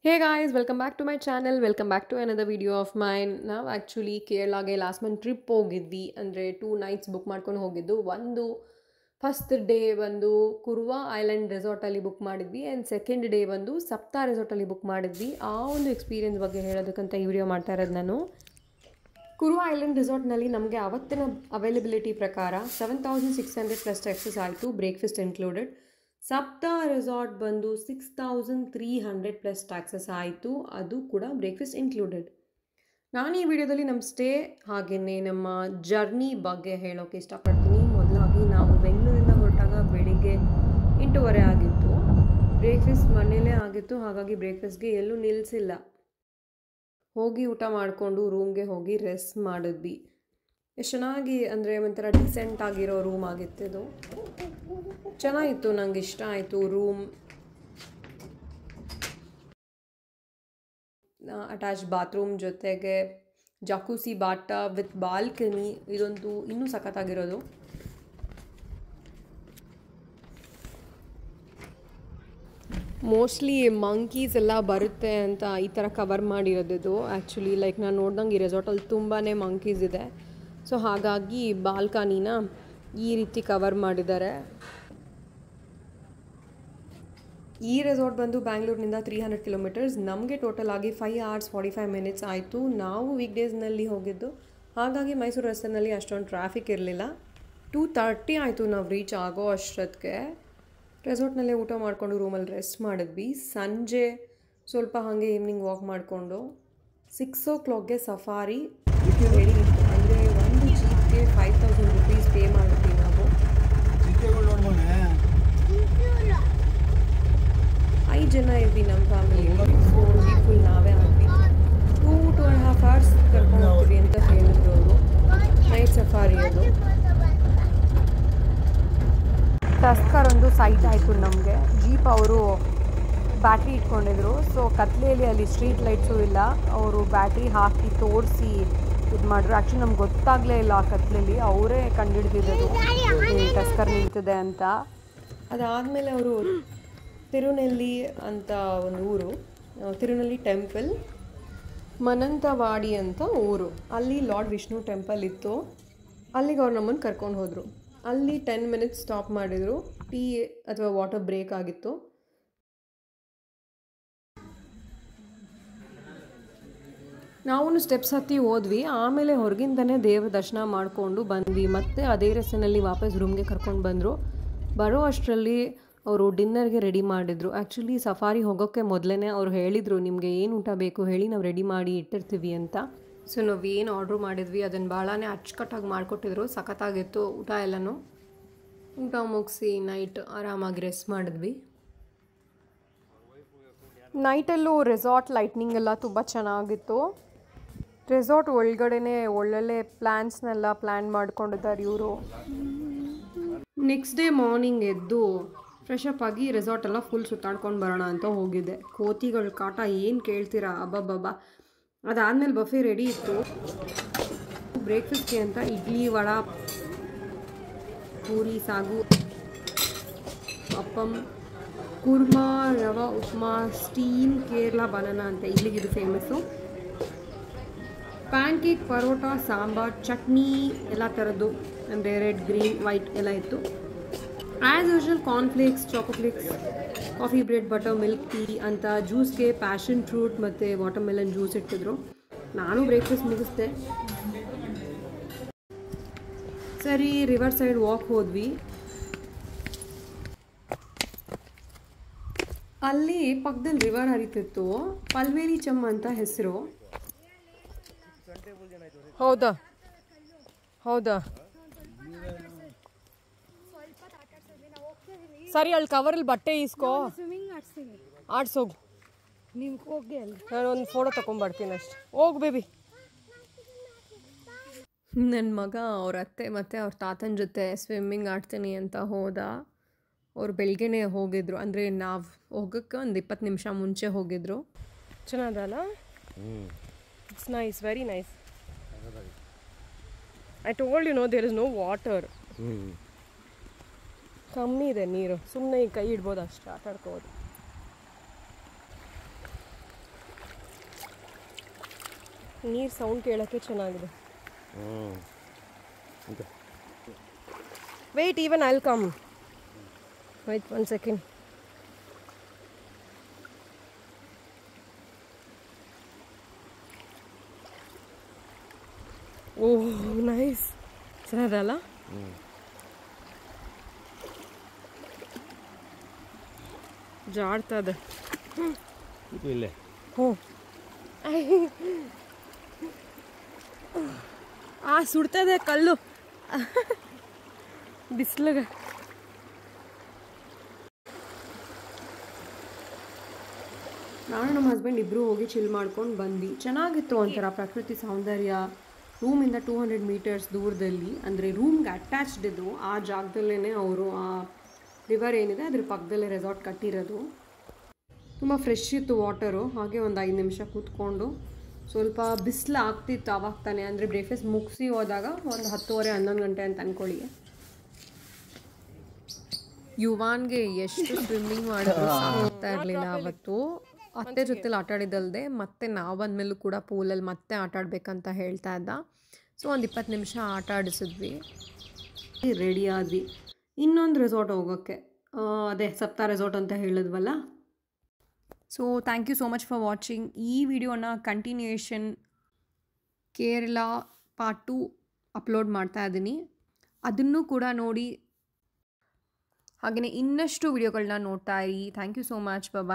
Hey guys, welcome back to my channel. Welcome back to another video of mine. ನಾವು actually ಕೇರಳಗೆ last month trip ಹೋಗಿದ್ವಿ. ಅಂದರೆ 2 knights book ಮಾಡ್ಕೊಂಡು ಹೋಗಿದ್ದು. ಒಂದು first day ಬಂದು ಕುರ್ವಾ island ರೆಸಾರ್ಟಲ್ಲಿ book ಮಾಡಿದ್ವಿ ಆ್ಯಂಡ್ ಸೆಕೆಂಡ್ ಡೇ ಬಂದು ಸಪ್ತಾ ರೆಸಾರ್ಟಲ್ಲಿ ಬುಕ್ ಮಾಡಿದ್ವಿ. ಆ ಒಂದು ಎಕ್ಸ್ಪೀರಿಯನ್ಸ್ ಬಗ್ಗೆ ಹೇಳೋದಕ್ಕಂತ ಈ ವಿಡಿಯೋ ಮಾಡ್ತಾ ಇರೋದು ನಾನು. ಕುರ್ವಾ ಐಲ್ಯಾಂಡ್ ರೆಸಾರ್ಟ್ನಲ್ಲಿ ನಮಗೆ ಅವತ್ತಿನ ಅವೈಲಬಿಲಿಟಿ ಪ್ರಕಾರ 7,600 ಪ್ಲಸ್ ಟ್ಯಾಕ್ಸಸ್ ಆಯಿತು, ಬ್ರೇಕ್ಫಾಸ್ಟ್ ಇನ್ಕ್ಲೂಡೆಡ್. ಸಪ್ತಾ ರೆಸಾರ್ಟ್ ಬಂದು 6,300 ಪ್ಲಸ್ ಟ್ಯಾಕ್ಸಸ್ ಆಯಿತು, ಅದು ಕೂಡ ಬ್ರೇಕ್ಫಾಸ್ಟ್ ಇನ್ಕ್ಲೂಡೆಡ್. ನಾನು ಈ ವಿಡಿಯೋದಲ್ಲಿ ನಮ್ಮ ಸ್ಟೇ ಹಾಗೆಯೇ ನಮ್ಮ ಜರ್ನಿ ಬಗ್ಗೆ ಹೇಳೋಕ್ಕೆ ಇಷ್ಟಪಡ್ತೀನಿ. ಮೊದಲಾಗಿ ನಾವು ಬೆಂಗಳೂರಿಂದ ಹೊರಟಾಗ ಬೆಳಿಗ್ಗೆ 8:30 ಆಗಿತ್ತು. ಬ್ರೇಕ್ಫಾಸ್ಟ್ ಮನೇಲೇ ಆಗಿತ್ತು, ಹಾಗಾಗಿ ಬ್ರೇಕ್ಫಾಸ್ಟ್ಗೆ ಎಲ್ಲೂ ನಿಲ್ಲಿಸಿಲ್ಲ. ಹೋಗಿ ಊಟ ಮಾಡಿಕೊಂಡು ರೂಮ್ಗೆ ಹೋಗಿ ರೆಸ್ಟ್ ಮಾಡಿದ್ವಿ. ಎಷ್ಟು ಚೆನ್ನಾಗಿ ಅಂದರೆ ಒಂಥರ ಡಿಸೆಂಟ್ ಆಗಿರೋ ರೂಮ್ ಆಗಿತ್ತು. ಚೆನ್ನಾಗಿತ್ತು, ನಂಗೆ ಇಷ್ಟ ಆಯಿತು ರೂಮ್. ಅಟ್ಯಾಚ್ ಬಾತ್ರೂಮ್ ಜೊತೆಗೆ ಜಕೂಸಿ ಬಾಟ ವಿತ್ ಬಾಲ್ಕನಿ, ಇದಂತೂ ಇನ್ನೂ ಸಖತ್ತಾಗಿರೋದು. ಮೋಸ್ಟ್ಲಿ ಮಂಕೀಸ್ ಎಲ್ಲ ಬರುತ್ತೆ ಅಂತ ಈ ಥರ ಕವರ್ ಮಾಡಿರೋದು. ಆ್ಯಕ್ಚುಲಿ ಲೈಕ್ ನಾನು ನೋಡ್ದಂಗೆ ಈ ರೆಸಾರ್ಟಲ್ಲಿ ತುಂಬಾ ಮಂಕೀಸ್ ಇದೆ. ಸೊ ಹಾಗಾಗಿ ಬಾಲ್ಕನಿನ ಈ ರೀತಿ ಕವರ್ ಮಾಡಿದ್ದಾರೆ. ಈ ರೆಸಾರ್ಟ್ ಬಂದು ಬ್ಯಾಂಗ್ಳೂರಿನಿಂದ 300 ಕಿಲೋಮೀಟರ್ಸ್. ನಮಗೆ ಟೋಟಲ್ ಆಗಿ 5 hours 45 minutes ಆಯಿತು. ನಾವು ವೀಕ್ಡೇಸ್ನಲ್ಲಿ ಹೋಗಿದ್ದು, ಹಾಗಾಗಿ ಮೈಸೂರು ರಸ್ತೆಯಲ್ಲಿ ಅಷ್ಟೊಂದು ಟ್ರಾಫಿಕ್ ಇರಲಿಲ್ಲ. 2:30 ಆಯಿತು ನಾವು ರೀಚ್ ಆಗೋ ಅಷ್ಟೊತ್ತಿಗೆ. ರೆಸಾರ್ಟ್ನಲ್ಲೇ ಊಟ ಮಾಡಿಕೊಂಡು ರೂಮಲ್ಲಿ ರೆಸ್ಟ್ ಮಾಡಿದ್ವಿ. ಸಂಜೆ ಸ್ವಲ್ಪ ಹಾಗೆ ಈವ್ನಿಂಗ್ ವಾಕ್ ಮಾಡಿಕೊಂಡು 6 o'clockಗೆ ಸಫಾರಿ ರೆಡಿ ಇತ್ತು. ಅಂದರೆ ಒಂದು ಜೀಪ್ಗೆ 5,000 rupees ಪೇ ಮಾಡಿದ್ವಿ ನಾವು. 5 ಜನ ಇದ್ವಿ ನಮ್ಮ ಫ್ಯಾಮಿಲಿ. ಸೊ ಜೀಪ್ ಫುಲ್ ನಾವೇ ಹಾಕ್ವಿ. 2.5 hours ಕರ್ಕೊಂಡು ಹೋಗ್ತೀವಿ ಅಂತ ಹೇಳಿದ್ರು ಅವರು. ನೈಟ್ ಸಫಾರಿ ಅದು. ಟಸ್ಕರ್ ಒಂದು ಸೈಟ್ ಆಯಿತು ನಮಗೆ. ಜೀಪ್ ಅವರು ಬ್ಯಾಟ್ರಿ ಇಟ್ಕೊಂಡಿದ್ರು. ಸೊ ಕತ್ಲೆಯಲ್ಲಿ ಅಲ್ಲಿ ಸ್ಟ್ರೀಟ್ ಲೈಟ್ಸು ಇಲ್ಲ, ಅವರು ಬ್ಯಾಟ್ರಿ ಹಾಕಿ ತೋರಿಸಿ ಇದು ಮಾಡಿದ್ರು. ಆ್ಯಕ್ಚುಲಿ ನಮ್ಗೆ ಗೊತ್ತಾಗಲೇ ಇಲ್ಲ ಆ ಕತ್ಲೆಯಲ್ಲಿ, ಅವರೇ ಕಂಡುಹಿಡ್ದಿದ್ದು ಟಸ್ಕರ್ ನಿಂತಿದೆ ಅಂತ. ಅದಾದಮೇಲೆ ಅವರು ತಿರುನೆಲ್ಲಿ ಅಂತ ಒಂದು ಊರು, ತಿರುನೆಲ್ಲಿ ಟೆಂಪಲ್, ಮನಂತವಾಡಿ ಅಂತ ಊರು, ಅಲ್ಲಿ ಲಾರ್ಡ್ ವಿಷ್ಣು ಟೆಂಪಲ್ ಇತ್ತು. ಅಲ್ಲಿಗೆ ಅವ್ರು ನಮ್ಮನ್ನು ಕರ್ಕೊಂಡು ಹೋದರು. ಅಲ್ಲಿ 10 minutes ಸ್ಟಾಪ್ ಮಾಡಿದರು. ಟೀ ಅಥವಾ ವಾಟರ್ ಬ್ರೇಕ್ ಆಗಿತ್ತು. ನಾವು ಸ್ಟೆಪ್ಸ್ ಹತ್ತಿ ಹೋದ್ವಿ. ಆಮೇಲೆ ಹೊರಗಿಂದನೇ ದೇವ್ರ ದರ್ಶನ ಮಾಡಿಕೊಂಡು ಬಂದ್ವಿ. ಮತ್ತು ಅದೇ ರಸ್ತೆಯಲ್ಲಿ ವಾಪಸ್ ರೂಮ್ಗೆ ಕರ್ಕೊಂಡು ಬಂದರು. ಬರೋ ಅಷ್ಟರಲ್ಲಿ ಅವರು ಡಿನ್ನರ್ಗೆ ರೆಡಿ ಮಾಡಿದರು. ಆ್ಯಕ್ಚುಲಿ ಸಫಾರಿ ಹೋಗೋಕ್ಕೆ ಮೊದಲೇ ಅವ್ರು ಹೇಳಿದರು, ನಿಮಗೆ ಏನು ಊಟ ಬೇಕು ಹೇಳಿ, ನಾವು ರೆಡಿ ಮಾಡಿ ಇಟ್ಟಿರ್ತೀವಿ ಅಂತ. ಸೊ ನಾವು ಏನು ಆರ್ಡ್ರ್ ಮಾಡಿದ್ವಿ ಅದನ್ನು ಭಾಳನೇ ಅಚ್ಚುಕಟ್ಟಾಗಿ ಮಾಡಿಕೊಟ್ಟಿದ್ರು. ಸಖತ್ತಾಗಿತ್ತು ಊಟ ಎಲ್ಲನೂ. ಊಟ ಮುಗಿಸಿ ನೈಟ್ ಆರಾಮಾಗಿ ರೆಸ್ಟ್ ಮಾಡಿದ್ವಿ. ನೈಟಲ್ಲೂ ರೆಸಾರ್ಟ್ ಲೈಟ್ನಿಂಗ್ ಎಲ್ಲ ತುಂಬ ಚೆನ್ನಾಗಿತ್ತು. ರೆಸಾರ್ಟ್ ಒಳಗಡೆನೇ ಒಳ್ಳೊಳ್ಳೆ ಪ್ಲ್ಯಾನ್ಸ್ನೆಲ್ಲ ಪ್ಲ್ಯಾನ್ ಮಾಡ್ಕೊಂಡಿದ್ದಾರೆ ಇವರು. ನೆಕ್ಸ್ಟ್ ಡೇ ಮಾರ್ನಿಂಗ್ ಎದ್ದು ಫ್ರೆಶ್ ಅಪ್ ಆಗಿ ರೆಸಾರ್ಟ್ ಎಲ್ಲ ಫುಲ್ ಸುತ್ತಾಡ್ಕೊಂಡು ಬರೋಣ ಅಂತ ಹೋಗಿದ್ದೆ. ಕೋತಿಗಳ ಕಾಟ ಏನು ಕೇಳ್ತೀರಾ, ಅಬ್ಬಬ್ಬಬ್ಬ. ಅದಾದಮೇಲೆ ಬಫೆ ರೆಡಿ ಇತ್ತು. ಬ್ರೇಕ್ಫಾಸ್ಟ್ಗೆ ಅಂತ ಇಡ್ಲಿ, ವಡಾ, ಪೂರಿ, ಸಾಗು, ಅಪ್ಪಮ್, ಕುರ್ಮಾ, ರವಾ ಉಪ್ಮಾ, ಸ್ಟೀಮ್ ಕೇರಳ ಬನಾನಾ ಅಂತ ಇಲ್ಲಿಗಿದು famous. Pancake, paratha, sambar, chutney ಎಲ್ಲ ಥರದ್ದು, ಅಂದರೆ ರೆಡ್, ಗ್ರೀನ್, ವೈಟ್ ಎಲ್ಲ ಇತ್ತು. As usual cornflakes, chocoflakes, coffee bread, butter milk tea ಅಂತ. ಜ್ಯೂಸ್ಗೆ ಪ್ಯಾಷನ್ ಫ್ರೂಟ್ ಮತ್ತು ವಾಟರ್ ಮೆಲನ್ ಜ್ಯೂಸ್ ಇಟ್ಟಿದ್ರು. ನಾನು ಬ್ರೇಕ್ಫಾಸ್ಟ್ ಮುಗಿಸ್ದೆ. ಸರಿ ರಿವರ್ ಸೈಡ್ ವಾಕ್ ಹೋದ್ವಿ. ಅಲ್ಲಿ ಪಕ್ಕದಲ್ಲಿ ರಿವರ್ ಹರಿತಿತ್ತು. ಪಲ್ವೇಲಿ ಚಮ್ಮ ಅಂತ ಹೆಸರು. ಹೌದಾ ಹೌದಾ ಸರಿ, ಅಲ್ಲಿ ಕವರಲ್ಲಿ ಬಟ್ಟೆ ಇಸ್ಕೋ, ಆಡ್ಸೋಗು. ನಿಮ್ಗೆ ಹೋಗಿ ಅಲ್ಲಿ ನಾನು ಒಂದು ಫೋಟೋ ತೊಗೊಂಬರ್ತೀನಿ ಅಷ್ಟೆ. ಹೋಗು ಬೇಬಿ. ನನ್ನ ಮಗ ಅವ್ರ ಅತ್ತೆ ಮತ್ತು ಅವ್ರ ತಾತನ ಜೊತೆ ಸ್ವಿಮ್ಮಿಂಗ್ ಆಡ್ತೀನಿ ಅಂತ ಹೋದ. ಅವ್ರು ಬೆಳಗ್ಗೆನೇ ಹೋಗಿದ್ರು, ಅಂದರೆ ನಾವು ಹೋಗೋಕ್ಕೆ ಒಂದು 20 ನಿಮಿಷ ಮುಂಚೆ ಹೋಗಿದ್ರು. ಚೆನ್ನಾಗಲ್ಲ? It's nice, very nice. I told you know there is no water. ಕಮ್ಮಿ ಇದೆ ನೀರು, ಸುಮ್ಮನೆ ಈ ಕೈ ಇಡ್ಬೋದು ಅಷ್ಟೇ, ಆಟ ಆಡ್ಕೋಬೋದು. ನೀರು ಸೌಂಡ್ ಕೇಳೋಕ್ಕೆ ಚೆನ್ನಾಗಿದೆ. Wait, even I will come. Wait 1 second. Oh nice, ಚೆನ್ನಾಗಲ್ಲ? ಜಾಡ್ತದೆ. ಇಲ್ಲೇ ಹ್ಞೂ ಸುಡ್ತದೆ ಕಲ್ಲು ಬಿಸಿಲಿಗೆ. ನಾನು ನಮ್ಮ ಹಸ್ಬೆಂಡ್ ಇಬ್ಬರು ಹೋಗಿ ಚಿಲ್ ಮಾಡ್ಕೊಂಡು ಬಂದ್ವಿ. ಚೆನ್ನಾಗಿತ್ತು ಒಂಥರ ಪ್ರಕೃತಿ ಸೌಂದರ್ಯ. ರೂಮಿಂದ 200 ಮೀಟರ್ಸ್ ದೂರದಲ್ಲಿ, ಅಂದರೆ ರೂಮ್ಗೆ ಅಟ್ಯಾಚ್ಡ್ ಇದು. ಆ ಜಾಗದಲ್ಲೇ ಅವರು ಆ ರಿವರ್ ಏನಿದೆ ಅದ್ರ ಪಕ್ಕದಲ್ಲೇ ರೆಸಾರ್ಟ್ ಕಟ್ಟಿರೋದು. ತುಂಬ ಫ್ರೆಶ್ ಇತ್ತು ವಾಟರು. ಹಾಗೆ ಒಂದು 5 ನಿಮಿಷ ಕೂತ್ಕೊಂಡು, ಸ್ವಲ್ಪ ಬಿಸಿಲು ಆಗ್ತಿತ್ತು ಆವಾಗ ತಾನೆ, ಅಂದರೆ ಬ್ರೇಕ್ಫಾಸ್ಟ್ ಮುಗಿಸಿ ಹೋದಾಗ ಒಂದು 10:30-11 ಗಂಟೆ ಅಂತ ಅಂದ್ಕೊಳ್ಳಿ. ಯುವಾನ್ಗೆ ಎಷ್ಟು ಸ್ವಿಮ್ಮಿಂಗ್ ಮಾಡಿದ್ರು ಸಾಗ್ತಾ ಇರಲಿಲ್ಲ ಅವತ್ತು. ಅತ್ತೆ ಜೊತೆಲಿ ಆಟಾಡಿದಲ್ದೆ ಮತ್ತೆ ನಾವು ಬಂದಮೇಲೂ ಕೂಡ ಪೂಲಲ್ಲಿ ಮತ್ತೆ ಆಟಾಡಬೇಕಂತ ಹೇಳ್ತಾ ಇದ್ದ. ಸೊ ಒಂದು 20 ನಿಮಿಷ ಆಟ ಆಡಿಸಿದ್ವಿ, ರೆಡಿ ಆದ್ವಿ ಇನ್ನೊಂದು ರೆಸಾರ್ಟ್ ಹೋಗೋಕ್ಕೆ. ಅದೇ ಸಪ್ತಾ ರೆಸಾರ್ಟ್ ಅಂತ ಹೇಳಿದ್ವಲ್ಲ. So thank you so much for watching. ಈ ವಿಡಿಯೋನ ಕಂಟಿನ್ಯೂಯೇಷನ್ ಕೇರಳ ಪಾರ್ಟ್ 2 ಅಪ್ಲೋಡ್ ಮಾಡ್ತಾ ಇದ್ದೀನಿ, ಅದನ್ನು ಕೂಡ ನೋಡಿ. ಹಾಗೆಯೇ ಇನ್ನಷ್ಟು ವಿಡಿಯೋಗಳನ್ನ ನೋಡ್ತಾ ಇರಿ. Thank you so much. Bye.